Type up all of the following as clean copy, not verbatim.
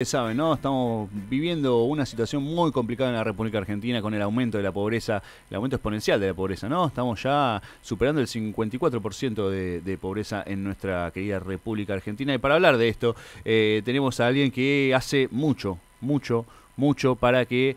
Saben, ¿no? Estamos viviendo una situación muy complicada en la República Argentina con el aumento de la pobreza, el aumento exponencial de la pobreza, ¿no? Estamos ya superando el 54% de pobreza en nuestra querida República Argentina. Y para hablar de esto, tenemos a alguien que hace mucho para que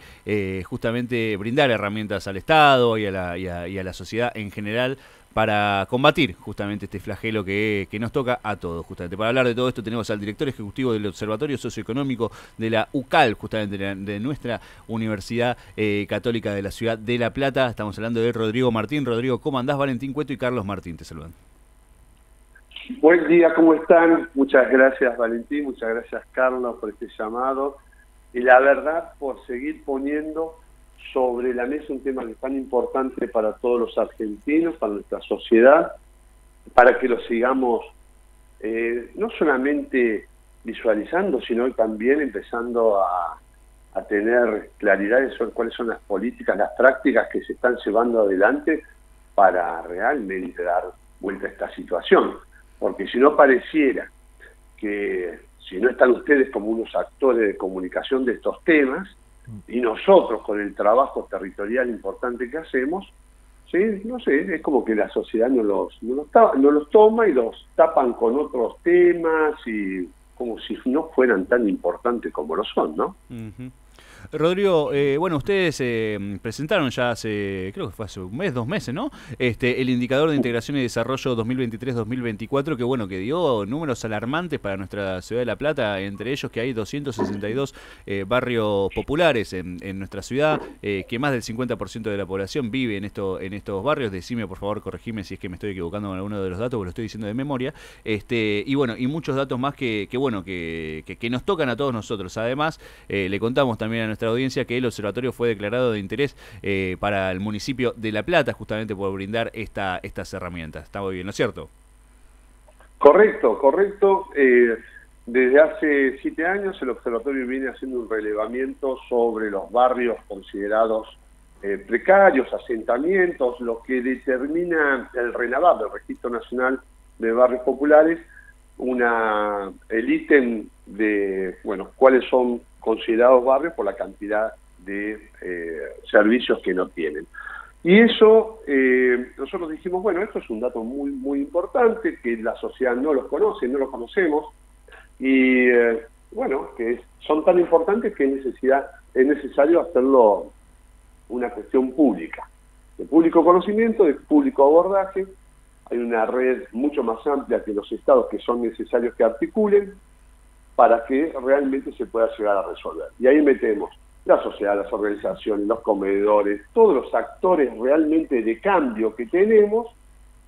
justamente brindar herramientas al Estado y a la sociedad en general para combatir justamente este flagelo que nos toca a todos. Justamente para hablar de todo esto tenemos al director ejecutivo del Observatorio Socioeconómico de la UCAL, justamente de nuestra Universidad Católica de la Ciudad de La Plata. Estamos hablando de Rodrigo Martín. Rodrigo, ¿cómo andás? Valentín Cueto y Carlos Martín te saludan. Buen día, ¿cómo están? Muchas gracias, Valentín, muchas gracias, Carlos, por este llamado. Y la verdad, por seguir poniendo sobre la mesa un tema que es tan importante para todos los argentinos, para nuestra sociedad, para que lo sigamos no solamente visualizando, sino también empezando a tener claridad sobre cuáles son las políticas, las prácticas que se están llevando adelante para realmente dar vuelta a esta situación. Porque si no pareciera que si no están ustedes como unos actores de comunicación de estos temas, y nosotros con el trabajo territorial importante que hacemos, ¿sí? No sé, es como que la sociedad no los toma y los tapan con otros temas y como si no fueran tan importantes como lo son, ¿no? Uh-huh. Rodrigo, bueno, ustedes presentaron ya hace, creo que fue hace un mes, 2 meses, ¿no? El indicador de integración y desarrollo 2023-2024, que bueno, que dio números alarmantes para nuestra ciudad de La Plata, entre ellos que hay 262 barrios populares en nuestra ciudad, que más del 50% de la población vive en estos barrios. Decime, por favor, corregime si es que me estoy equivocando con alguno de los datos, porque lo estoy diciendo de memoria. Y bueno, y muchos datos más que nos tocan a todos nosotros. Además, le contamos también a nuestra audiencia que el observatorio fue declarado de interés para el municipio de La Plata, justamente por brindar estas herramientas. Está muy bien, ¿no es cierto? Correcto, correcto. Desde hace 7 años el observatorio viene haciendo un relevamiento sobre los barrios considerados precarios, asentamientos, lo que determina el RENAVAP, el Registro Nacional de Barrios Populares, el ítem de, bueno, cuáles son considerados barrios por la cantidad de servicios que no tienen. Y eso, nosotros dijimos, bueno, esto es un dato muy importante, que la sociedad no los conoce, no los conocemos, y bueno, que son tan importantes que es necesario hacerlo una cuestión pública, de público conocimiento, de público abordaje. Hay una red mucho más amplia que los estados que son necesarios que articulen para que realmente se pueda llegar a resolver. Y ahí metemos la sociedad, las organizaciones, los comedores, todos los actores realmente de cambio que tenemos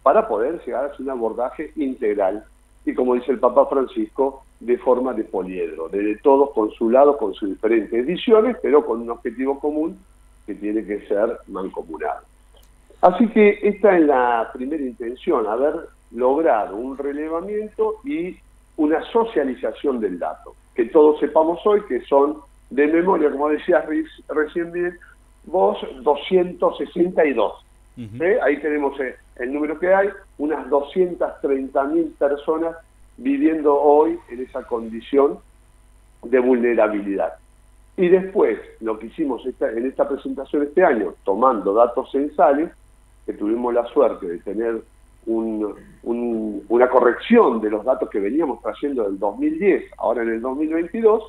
para poder llegar a hacer un abordaje integral. Y como dice el Papa Francisco, de forma de poliedro, de todos con su lado, con sus diferentes visiones, pero con un objetivo común que tiene que ser mancomunado. Así que esta es la primera intención, haber logrado un relevamiento y una socialización del dato. Que todos sepamos hoy que son, de memoria, como decías recién bien, vos, 262. Uh-huh. Ahí tenemos el número que hay, unas 230.000 personas viviendo hoy en esa condición de vulnerabilidad. Y después, lo que hicimos en esta presentación este año, tomando datos censales, que tuvimos la suerte de tener una corrección de los datos que veníamos trayendo del 2010, ahora en el 2022,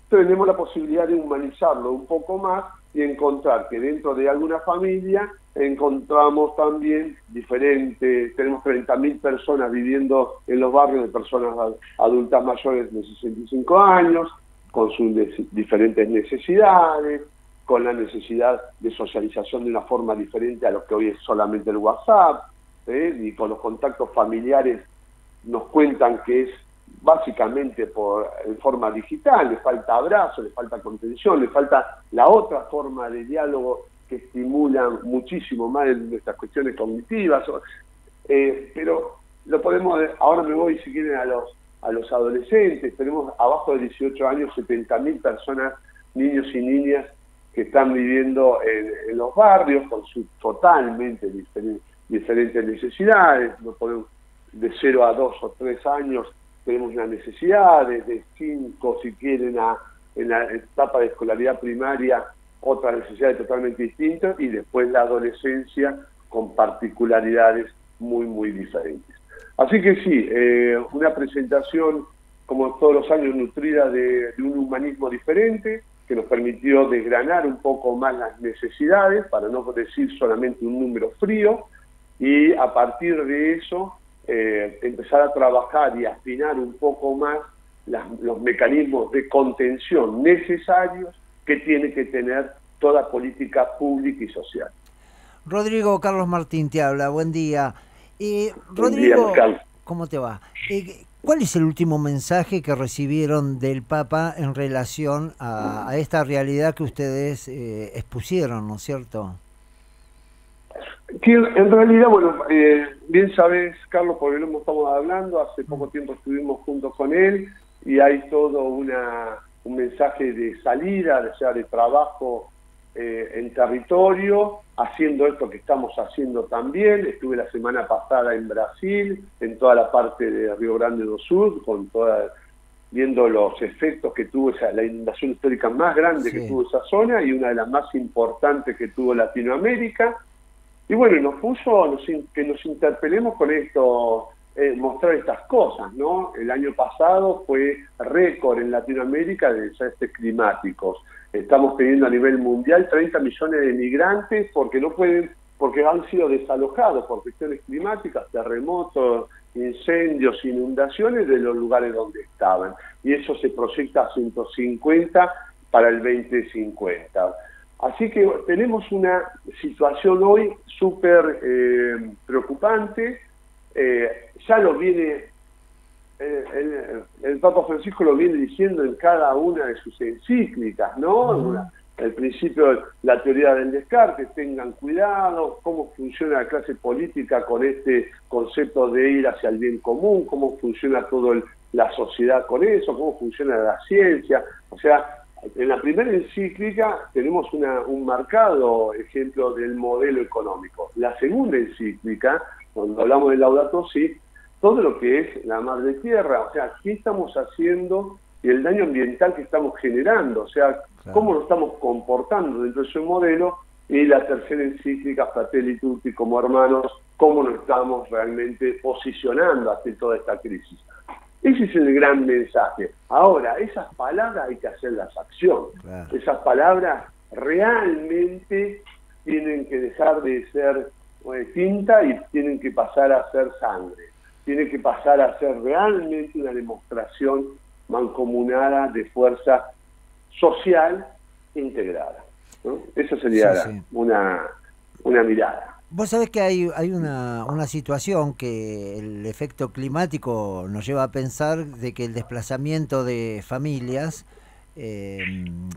tenemos la posibilidad de humanizarlo un poco más y encontrar que dentro de alguna familia encontramos también tenemos 30.000 personas viviendo en los barrios de personas adultas mayores de 65 años, con sus diferentes necesidades, con la necesidad de socialización de una forma diferente a lo que hoy es solamente el WhatsApp, y con los contactos familiares nos cuentan que es básicamente en forma digital, le falta abrazo, le falta contención, le falta la otra forma de diálogo que estimula muchísimo más en nuestras cuestiones cognitivas, pero lo podemos, ahora me voy si quieren a los adolescentes, tenemos abajo de 18 años 70.000 personas, niños y niñas que están viviendo en los barrios con sus totalmente diferentes necesidades, no podemos, de 0 a 2 o 3 años tenemos una necesidad, desde 5, si quieren, en la etapa de escolaridad primaria, otras necesidades totalmente distintas, y después la adolescencia con particularidades muy, muy diferentes. Así que sí, una presentación, como todos los años, nutrida de un humanismo diferente, que nos permitió desgranar un poco más las necesidades, para no decir solamente un número frío, y a partir de eso empezar a trabajar y afinar un poco más los mecanismos de contención necesarios que tiene que tener toda política pública y social. Rodrigo, Carlos Martín te habla, buen día. Buen Rodrigo, día, Carlos. ¿cómo te va? ¿Cuál es el último mensaje que recibieron del Papa en relación a esta realidad que ustedes expusieron, ¿no es cierto? Que en realidad, bueno, bien sabes, Carlos, porque lo estamos hablando, hace poco tiempo estuvimos juntos con él, y hay todo un mensaje de salida, de trabajo en territorio, haciendo esto que estamos haciendo también. Estuve la semana pasada en Brasil, en toda la parte de Río Grande do Sul, viendo los efectos que tuvo la inundación histórica más grande que tuvo esa zona, y una de las más importantes que tuvo Latinoamérica. Y bueno, nos puso que nos interpelemos con esto, mostrar estas cosas, ¿no? El año pasado fue récord en Latinoamérica de desastres climáticos. Estamos teniendo a nivel mundial 30 millones de migrantes porque han sido desalojados por cuestiones climáticas, terremotos, incendios, inundaciones de los lugares donde estaban. Y eso se proyecta a 150 para el 2050. Así que tenemos una situación hoy súper preocupante. Ya lo viene, el Papa Francisco lo viene diciendo en cada una de sus encíclicas, ¿no? El principio, la teoría del descarte, tengan cuidado, cómo funciona la clase política con este concepto de ir hacia el bien común, cómo funciona toda la sociedad con eso, cómo funciona la ciencia. O sea, en la primera encíclica tenemos un marcado ejemplo del modelo económico. La segunda encíclica, cuando hablamos de Laudato Si, todo lo que es la madre tierra, o sea, qué estamos haciendo y el daño ambiental que estamos generando, o sea, cómo nos estamos comportando dentro de ese modelo. Y la tercera encíclica, Fratelli Tutti, como hermanos, cómo nos estamos realmente posicionando ante toda esta crisis. Ese es el gran mensaje. Ahora, esas palabras hay que hacerlas acción. Claro. Esas palabras realmente tienen que dejar de ser tinta y tienen que pasar a ser sangre. Tienen que pasar a ser realmente una demostración mancomunada de fuerza social integrada, ¿no? Esa sería una mirada. Vos sabés que hay una situación que el efecto climático nos lleva a pensar de que el desplazamiento de familias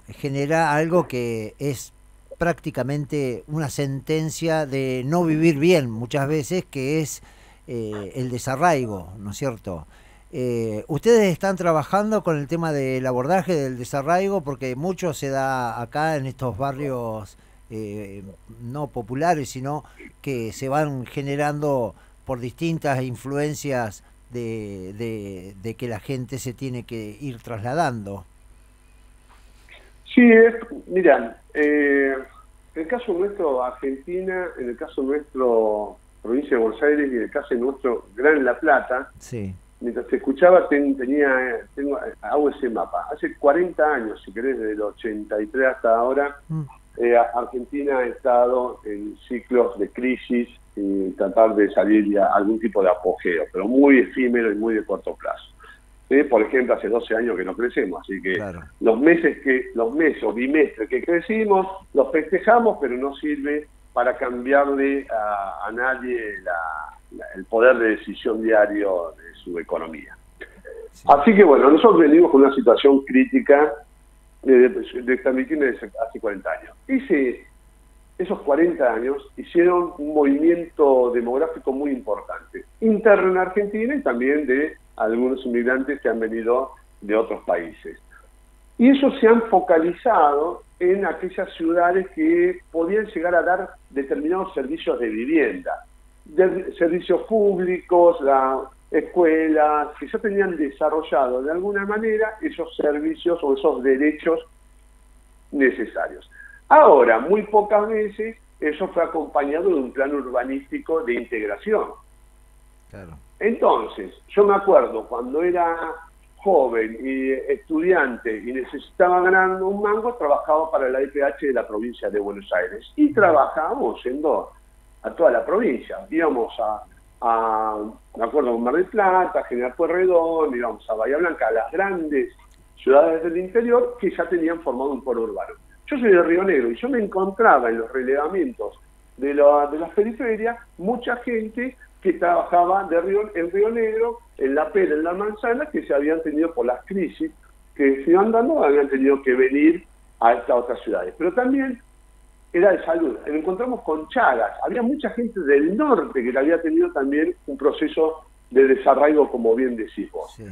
genera algo que es prácticamente una sentencia de no vivir bien muchas veces, que es el desarraigo, ¿no es cierto? Ustedes están trabajando con el tema del abordaje del desarraigo, porque mucho se da acá en estos barrios no populares, sino que se van generando por distintas influencias de que la gente se tiene que ir trasladando. Sí, mira, en el caso nuestro Argentina, en el caso nuestro provincia de Buenos Aires y en el caso nuestro Gran La Plata, mientras te escuchaba hago ese mapa. Hace 40 años, si querés, desde el 83 hasta ahora, Argentina ha estado en ciclos de crisis y tratar de salir a algún tipo de apogeo, pero muy efímero y muy de corto plazo. Por ejemplo, hace 12 años que no crecemos, así que los meses o bimestres que crecimos, los festejamos, pero no sirve para cambiarle a nadie el poder de decisión diario de su economía. Así que bueno, nosotros venimos con una situación crítica de Argentina hace 40 años. Esos 40 años hicieron un movimiento demográfico muy importante, interno en Argentina y también de algunos inmigrantes que han venido de otros países. Y eso se han focalizado en aquellas ciudades que podían llegar a dar determinados servicios de vivienda, de servicios públicos, escuelas, que ya tenían desarrollado de alguna manera esos servicios o esos derechos necesarios. Ahora, muy pocas veces eso fue acompañado de un plan urbanístico de integración. Claro. Entonces, yo me acuerdo cuando era joven y estudiante y necesitaba ganar un mango, trabajaba para la EPH de la provincia de Buenos Aires y trabajábamos yendo a toda la provincia. Íbamos me acuerdo, a Mar del Plata, General Pueyrredón, íbamos a Bahía Blanca, a las grandes ciudades del interior que ya tenían formado un polo urbano. Yo soy de Río Negro y yo me encontraba en los relevamientos de las periferias mucha gente que trabajaba en Río Negro, en La Pera, en La Manzana, que se habían tenido por las crisis que se iban dando, habían tenido que venir a estas otras ciudades. Pero también era de salud. Nos encontramos con Chagas. Había mucha gente del norte que había tenido también un proceso de desarraigo, como bien decís vos. Sí.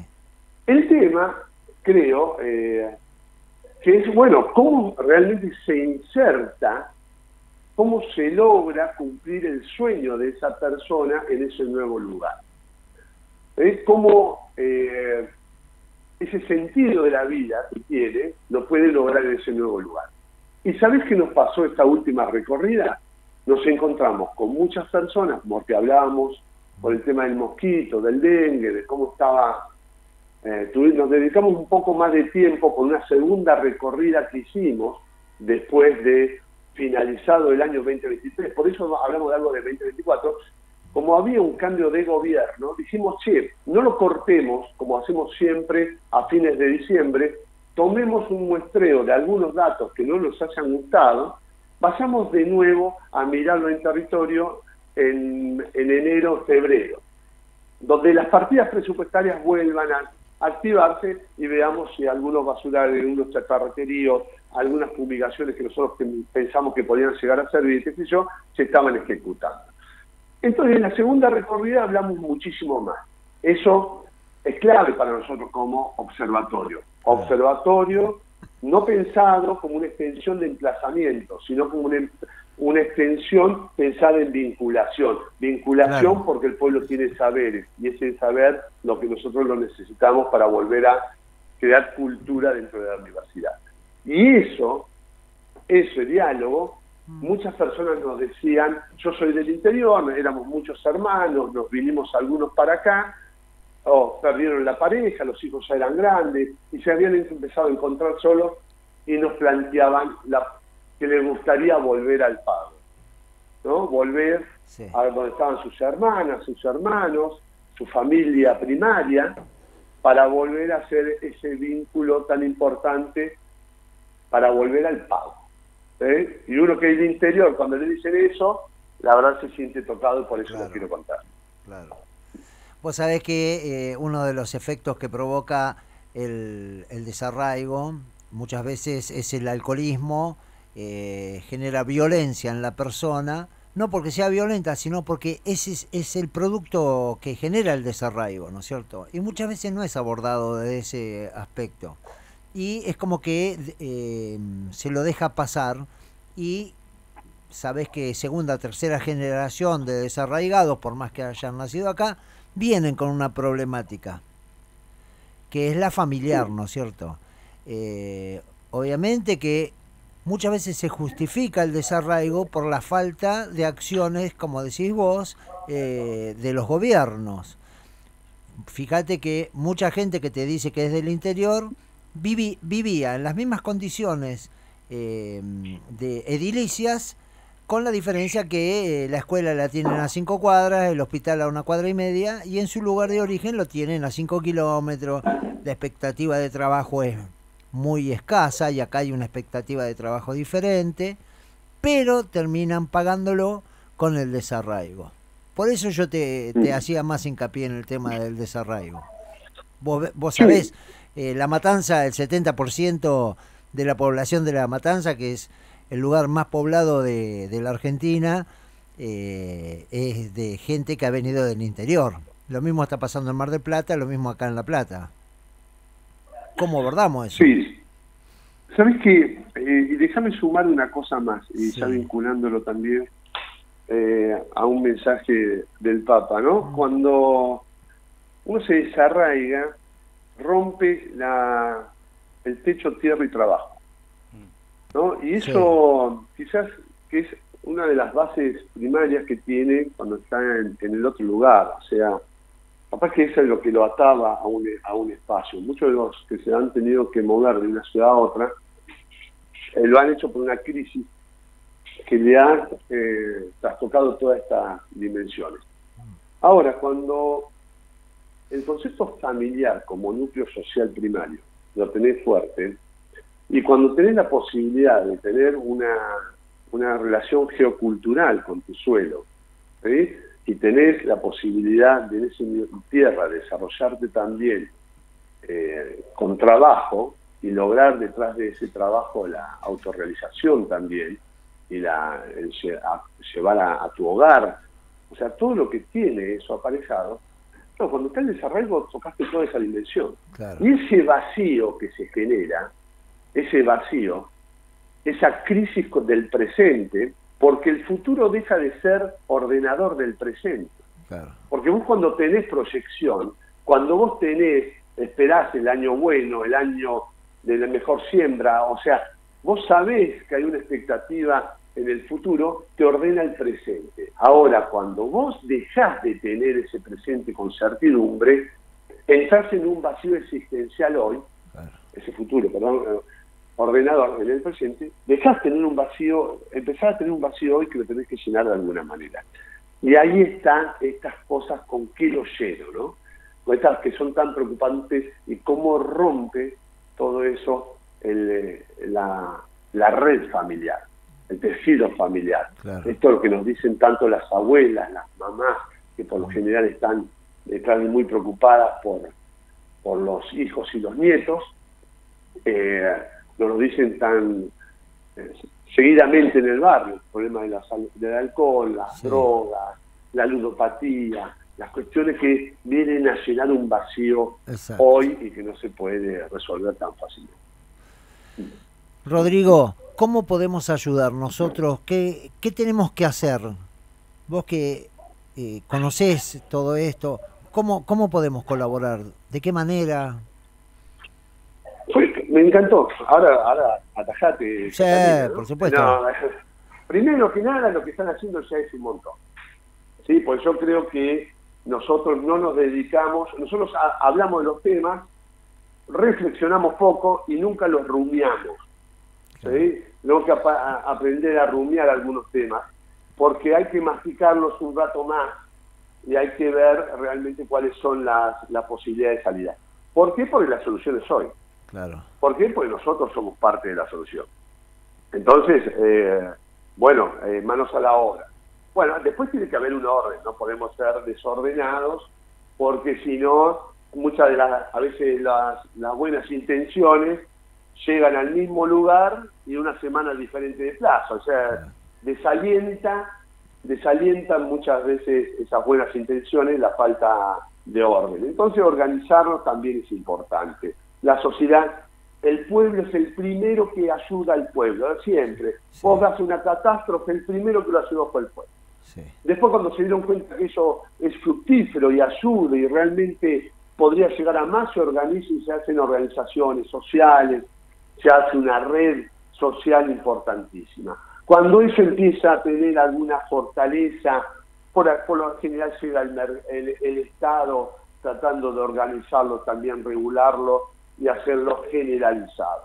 El tema, creo, que es, bueno, cómo realmente se inserta, cómo se logra cumplir el sueño de esa persona en ese nuevo lugar. Cómo ese sentido de la vida que tiene lo puede lograr en ese nuevo lugar. ¿Y sabés qué nos pasó esta última recorrida? Nos encontramos con muchas personas, como que hablábamos por el tema del mosquito, del dengue, de cómo estaba... nos dedicamos un poco más de tiempo con una segunda recorrida que hicimos después de finalizado el año 2023, por eso hablamos de algo de 2024, como había un cambio de gobierno, dijimos, che, no lo cortemos como hacemos siempre a fines de diciembre, tomemos un muestreo de algunos datos que no nos hayan gustado, vayamos de nuevo a mirarlo en territorio en enero, febrero, donde las partidas presupuestarias vuelvan a activarse y veamos si algunos basurales, algunos chatarreteríos, algunas fumigaciones que nosotros pensamos que podían llegar a servir, qué sé yo, se estaban ejecutando. Entonces, en la segunda recorrida hablamos muchísimo más. Eso es clave para nosotros como observatorio. Observatorio no pensado como una extensión de emplazamiento, sino como una extensión pensada en vinculación. Vinculación, claro, porque el pueblo tiene saberes, y ese saber lo que nosotros lo necesitamos para volver a crear cultura dentro de la universidad. Y ese diálogo, muchas personas nos decían, yo soy del interior, éramos muchos hermanos, nos vinimos algunos para acá, perdieron la pareja, los hijos ya eran grandes, y se habían empezado a encontrar solos, y nos planteaban que les gustaría volver al Pago, ¿no? Volver a donde estaban sus hermanas, sus hermanos, su familia primaria, para volver a hacer ese vínculo tan importante, para volver al Pago. Y uno que es del interior, cuando le dicen eso, la verdad se siente tocado, y por eso lo quiero contar. Claro. Vos sabés que uno de los efectos que provoca el desarraigo muchas veces es el alcoholismo, genera violencia en la persona, no porque sea violenta, sino porque ese es el producto que genera el desarraigo, ¿no es cierto? Y muchas veces no es abordado desde ese aspecto. Y es como que se lo deja pasar, y sabés que segunda, tercera generación de desarraigados, por más que hayan nacido acá, vienen con una problemática, que es la familiar, ¿no es cierto? Obviamente que muchas veces se justifica el desarraigo por la falta de acciones, como decís vos, de los gobiernos. Fíjate que mucha gente que te dice que es del interior vivía en las mismas condiciones de edilicias, con la diferencia que la escuela la tienen a 5 cuadras, el hospital a 1,5 cuadras, y en su lugar de origen lo tienen a 5 kilómetros. La expectativa de trabajo es muy escasa, y acá hay una expectativa de trabajo diferente, pero terminan pagándolo con el desarraigo. Por eso yo te hacía más hincapié en el tema del desarraigo. Vos sabés, La Matanza, el 70% de la población de La Matanza, que es el lugar más poblado de la Argentina, es de gente que ha venido del interior. Lo mismo está pasando en Mar del Plata, lo mismo acá en La Plata. ¿Cómo abordamos eso? Sí. ¿Sabes qué? Déjame sumar una cosa más, y ya vinculándolo también a un mensaje del Papa, ¿no? Cuando uno se desarraiga, rompe el techo, tierra y trabajo, ¿no? Y eso quizás que es una de las bases primarias que tiene cuando está en el otro lugar. O sea, capaz que eso es lo que lo ataba a un espacio. Muchos de los que se han tenido que mover de una ciudad a otra lo han hecho por una crisis que le ha trastocado todas estas dimensiones. Ahora, cuando el concepto familiar como núcleo social primario lo tenés fuerte, y cuando tenés la posibilidad de tener una relación geocultural con tu suelo, ¿sí? Y tenés la posibilidad de en esa tierra desarrollarte también con trabajo y lograr detrás de ese trabajo la autorrealización también y llevar a tu hogar, o sea, todo lo que tiene eso aparejado. No, cuando está el desarrollo tocaste toda esa dimensión. Claro. Y ese vacío que se genera, ese vacío, esa crisis del presente, porque el futuro deja de ser ordenador del presente. Claro. Porque vos cuando tenés proyección, cuando vos esperás el año bueno, el año de la mejor siembra, o sea, vos sabés que hay una expectativa en el futuro, te ordena el presente. Ahora, cuando vos dejás de tener ese presente con certidumbre, entras en un vacío existencial hoy, claro, ese futuro, perdón, ordenador en el presente, dejás tener un vacío, empezás a tener un vacío hoy que lo tenés que llenar de alguna manera. Y ahí están estas cosas con qué lo lleno, ¿no? Con estas que son tan preocupantes y cómo rompe todo eso la red familiar, el tejido familiar. Claro. Esto es lo que nos dicen tanto las abuelas, las mamás, que por lo general están muy preocupadas por los hijos y los nietos, nos lo dicen tan seguidamente en el barrio, el problema del alcohol, las drogas, la ludopatía, las cuestiones que vienen a llenar un vacío. Exacto. Hoy y que no se puede resolver tan fácilmente. Rodrigo, ¿cómo podemos ayudar nosotros? ¿Qué tenemos que hacer? Vos que conocés todo esto, ¿cómo podemos colaborar? ¿De qué manera? Me encantó. Ahora atajate. Sí, Catalina, ¿no? Por supuesto. No, primero que nada, lo que están haciendo ya es un montón. Sí, pues yo creo que nosotros no nos dedicamos, nosotros hablamos de los temas, reflexionamos poco y nunca los rumiamos. ¿Sí? Tenemos que aprender a rumiar algunos temas, porque hay que masticarlos un rato más y hay que ver realmente cuáles son las posibilidades de salida. ¿Por qué? Porque la solución es hoy. Claro. ¿Por qué? Porque nosotros somos parte de la solución. Entonces, manos a la obra. Bueno, después tiene que haber un orden, no podemos ser desordenados, porque si no, muchas de a veces las buenas intenciones llegan al mismo lugar y una semana diferente de plazo. O sea, desalientan muchas veces esas buenas intenciones, la falta de orden. Entonces, organizarnos también es importante. La sociedad, el pueblo es el primero que ayuda al pueblo, siempre. Sí. Vos das una catástrofe, el primero que lo ayudó fue el pueblo. Sí. Después, cuando se dieron cuenta que eso es fructífero y ayuda y realmente podría llegar a más, se organizan y se hacen organizaciones sociales, se hace una red social importantísima. Cuando eso empieza a tener alguna fortaleza, por lo general llega el Estado tratando de organizarlo, también regularlo y hacerlo generalizado.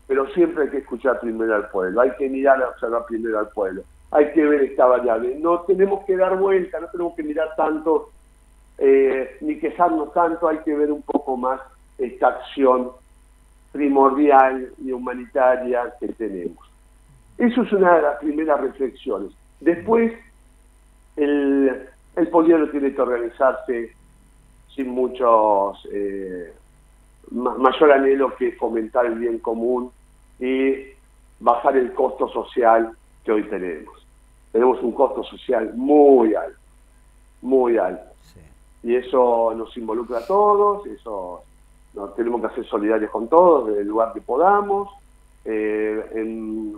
Pero siempre hay que escuchar primero al pueblo, hay que mirar y observar primero al pueblo, hay que ver esta variable. No tenemos que dar vuelta, no tenemos que mirar tanto, ni quejarnos tanto, hay que ver un poco más esta acción primordial y humanitaria que tenemos. Eso es una de las primeras reflexiones. Después, el poliedro tiene que organizarse sin muchos mayor anhelo que fomentar el bien común y bajar el costo social que hoy tenemos. Tenemos un costo social muy alto, muy alto. Sí. Y eso nos involucra a todos, eso nos tenemos que hacer solidarios con todos, desde el lugar que podamos. En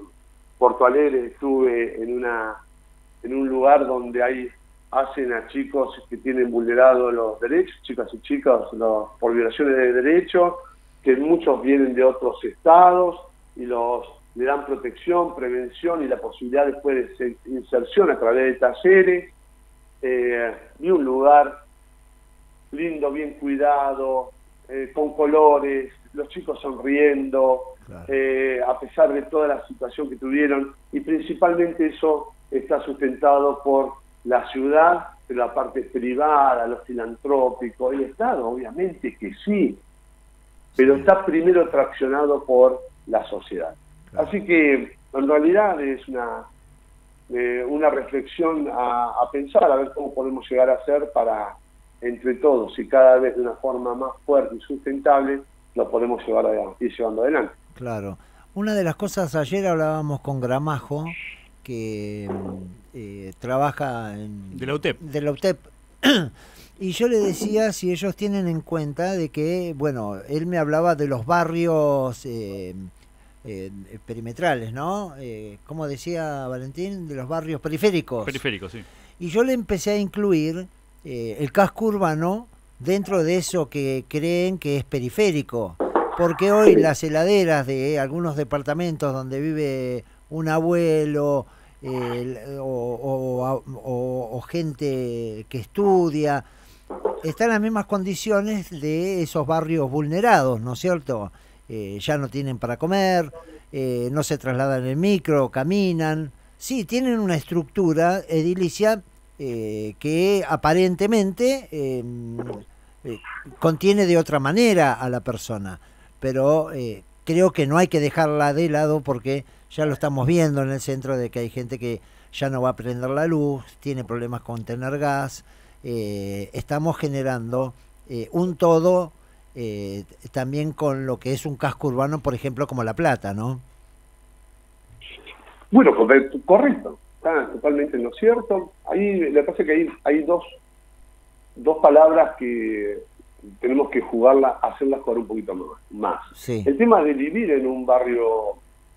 Porto Alegre estuve en un lugar donde hay hacen a chicos que tienen vulnerados los derechos, chicas y chicos, por violaciones de derechos, que muchos vienen de otros estados y le dan protección, prevención y la posibilidad después de inserción a través de talleres. Y un lugar lindo, bien cuidado, con colores, los chicos sonriendo, claro. A pesar de toda la situación que tuvieron, y principalmente eso está sustentado por la ciudad, pero la parte privada, los filantrópicos, el Estado, obviamente que sí, pero está primero traccionado por la sociedad. Claro. Así que en realidad es una reflexión a pensar, a ver cómo podemos llegar a hacer para, entre todos y cada vez de una forma más fuerte y sustentable, lo podemos ir llevando adelante. Claro. Una de las cosas, ayer hablábamos con Gramajo, que trabaja de la UTEP, y yo le decía si ellos tienen en cuenta de que, bueno, él me hablaba de los barrios perimetrales, ¿no? ¿Cómo decía Valentín? De los barrios periféricos. Periféricos, sí. Y yo le empecé a incluir el casco urbano dentro de eso que creen que es periférico, porque hoy las heladeras de algunos departamentos donde vive un abuelo o gente que estudia, están en las mismas condiciones de esos barrios vulnerados, ¿no es cierto? Ya no tienen para comer, no se trasladan en micro, caminan, sí, tienen una estructura edilicia que aparentemente contiene de otra manera a la persona, pero creo que no hay que dejarla de lado, porque ya lo estamos viendo en el centro, de que hay gente que ya no va a prender la luz, tiene problemas con tener gas. Estamos generando un todo también con lo que es un casco urbano, por ejemplo, como La Plata, ¿no? Bueno, correcto, está totalmente en lo cierto. Ahí lo que pasa es que hay dos palabras que tenemos que hacerlas jugar un poquito más. Sí. El tema de vivir en un barrio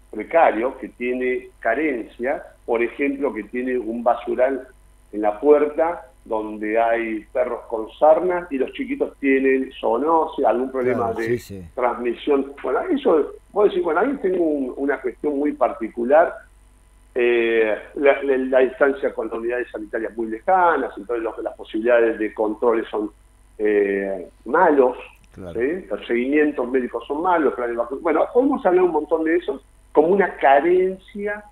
precario que tiene carencias, por ejemplo, que tiene un basural en la puerta donde hay perros con sarna y los chiquitos tienen zoonosis, algún problema de transmisión. Bueno, eso, vos decís, bueno, ahí tengo una cuestión muy particular. La distancia con las unidades sanitarias muy lejanas, entonces las posibilidades de controles son malos, claro. ¿Sí? Los seguimientos médicos son malos, bueno, podemos hablar un montón de eso como una carencia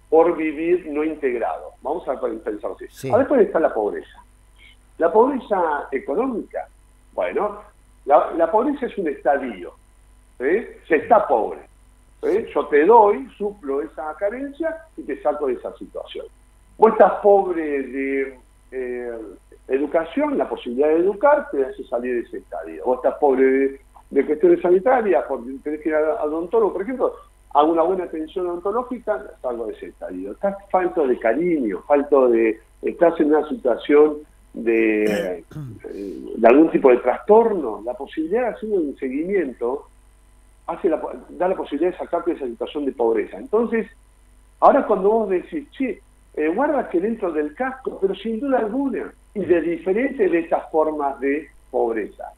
por vivir no integrado. Vamos a pensar así. Sí. A ver, ¿dónde está la pobreza? La pobreza económica, bueno, la pobreza es un estadio, ¿sí? Se está pobre. Yo te doy, suplo esa carencia y te saco de esa situación. Vos estás pobre de educación, la posibilidad de educar te hace salir de ese estadio. Vos estás pobre de cuestiones sanitarias, porque tenés que ir al odontólogo, por ejemplo, a una buena atención odontológica, salgo de ese estadio. Estás falto de cariño, estás en una situación de algún tipo de trastorno. La posibilidad de hacer un seguimiento da la posibilidad de sacarte de esa situación de pobreza. Entonces, ahora cuando vos decís, guarda que dentro del casco, pero sin duda alguna, y de diferentes de estas formas de pobreza.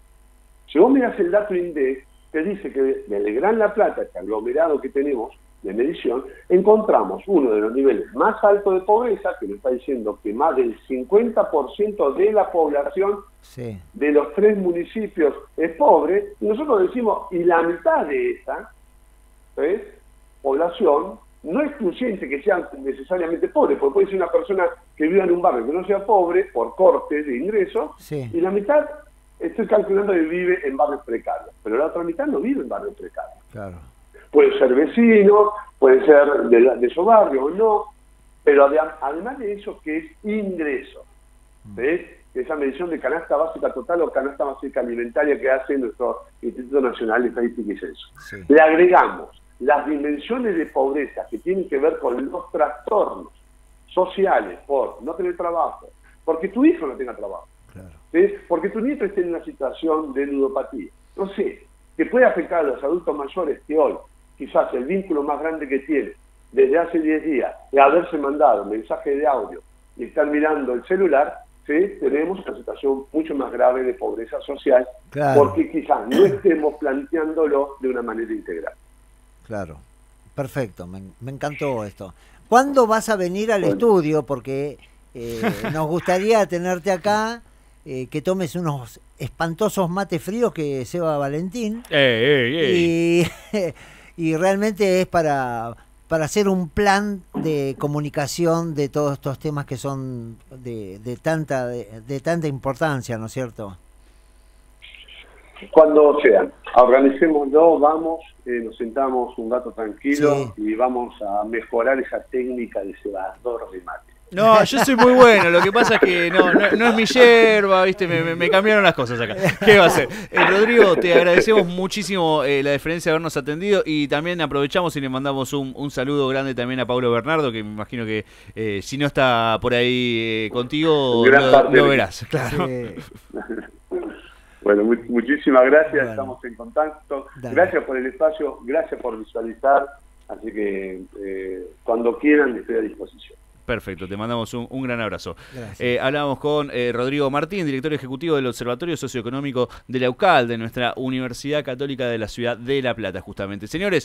Si vos mirás el dato INDEC, te dice que del Gran La Plata, este aglomerado que tenemos de medición, encontramos uno de los niveles más altos de pobreza, que nos está diciendo que más del 50% de la población de los 3 municipios es pobre, y nosotros decimos, y la mitad de esa población no es consciente que sean necesariamente pobres, porque puede ser una persona que viva en un barrio que no sea pobre por corte de ingresos, y la mitad, estoy calculando que vive en barrios precarios, pero la otra mitad no vive en barrios precarios. Claro. Puede ser vecino, puede ser de su barrio o no, pero además de eso, que es ingreso, esa medición de canasta básica total o canasta básica alimentaria que hace nuestro Instituto Nacional de Estadística y Censo. Le agregamos las dimensiones de pobreza que tienen que ver con los trastornos sociales por no tener trabajo, porque tu hijo no tenga trabajo, porque tu nieto esté en una situación de ludopatía, no sé, que puede afectar a los adultos mayores que hoy, quizás el vínculo más grande que tiene desde hace 10 días de haberse mandado un mensaje de audio y estar mirando el celular, ¿sí? Tenemos una situación mucho más grave de pobreza social, Claro. porque quizás no estemos planteándolo de una manera integral. Claro, perfecto, me encantó esto. ¿Cuándo vas a venir al estudio? Porque nos gustaría tenerte acá, que tomes unos espantosos mates fríos que ceba Valentín. Y, y realmente es para hacer un plan de comunicación de todos estos temas que son de tanta importancia, ¿no es cierto? Cuando sea, organicémoslo, vamos, nos sentamos un rato tranquilo y vamos a mejorar esa técnica de cebador de mate. No, yo soy muy bueno, lo que pasa es que no es mi yerba, ¿viste? Me cambiaron las cosas acá. ¿Qué va a ser? Rodrigo, te agradecemos muchísimo la deferencia de habernos atendido y también aprovechamos y le mandamos un saludo grande también a Pablo Bernardo, que me imagino que si no está por ahí contigo, lo verás. Claro. Bueno, muchísimas gracias, bueno, estamos en contacto. Dale. Gracias por el espacio, gracias por visualizar, así que cuando quieran estoy a disposición. Perfecto, te mandamos un gran abrazo. Gracias. Hablábamos con Rodrigo Martín, director ejecutivo del Observatorio Socioeconómico de la UCAL, de nuestra Universidad Católica de la Ciudad de La Plata, justamente. Señores,